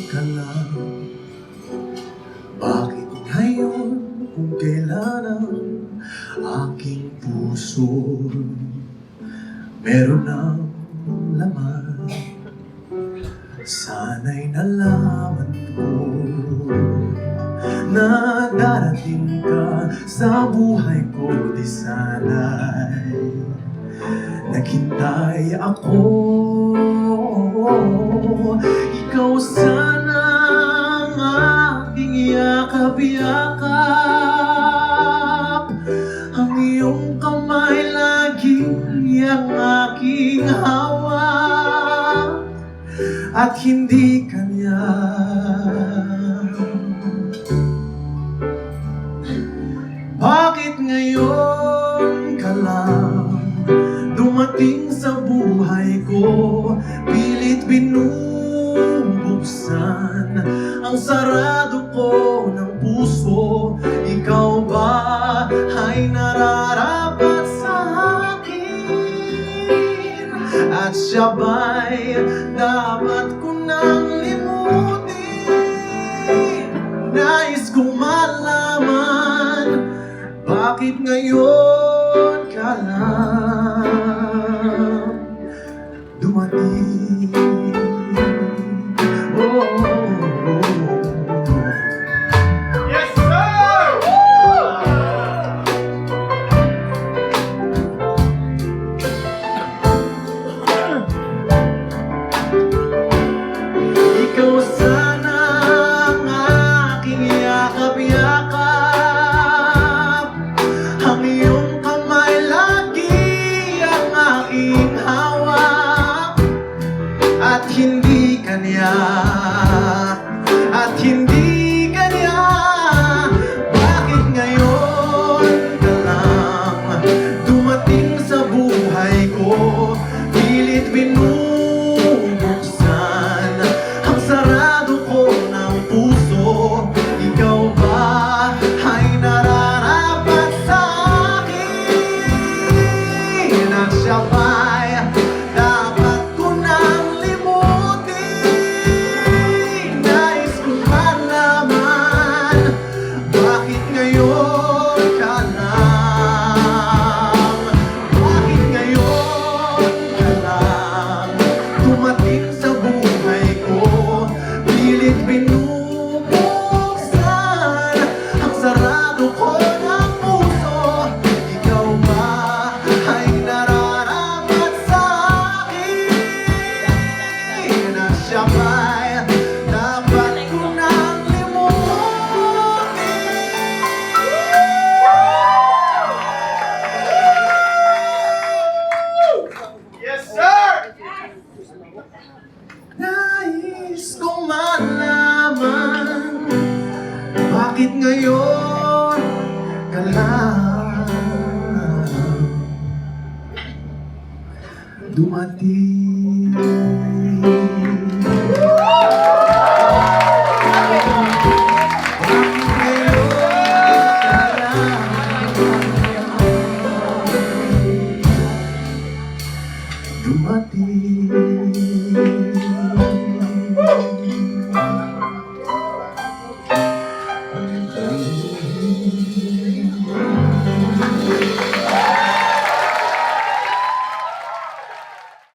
ka lang. Bakit ngayon kung kailan ang aking puso meron ng laman? Sana'y nalaman ko na darating ka sa buhay ko. Di sana'y naghintay ako. Ikaw sana ang aking yakap-yakap. Ang iyong kamay lagi ang aking hawak, at hindi kanya. Bakit ngayon ka lang dumating sa buhay ko? Pilit binubuksan ang sarado ko ng puso. Ikaw ba ay nararapat sa akin? At siya ba'y dapat ko nang limutin? Nais kong malaman, bakit ngayon ka lang dumating? Yes, sir! Ikaw sana ang aking yakap-yakap. Ang iyong kamay lagi ang aking hawak, at hindi kanya. At hindi kanya. Bakit ngayon ka lang dumating sa buhay ko? Pilit binubuksan ang sarado ko ng puso. Ikaw ba ay nararapat sa akin? At siya ba'y dapat ko nang limutin? Nais kong malaman, bakit ngayon ka lang? Bakit ngayon ka lang dumating sa buhay ko? Pilit binubuksan ang sarado ko ng puso. Ikaw ba ay nararapat sa akin? At siya ba'y dapat ko nang limutin? Yes, sir! Nais kong malaman, bakit ngayon ka lang dumating? Bakit ngayon ka lang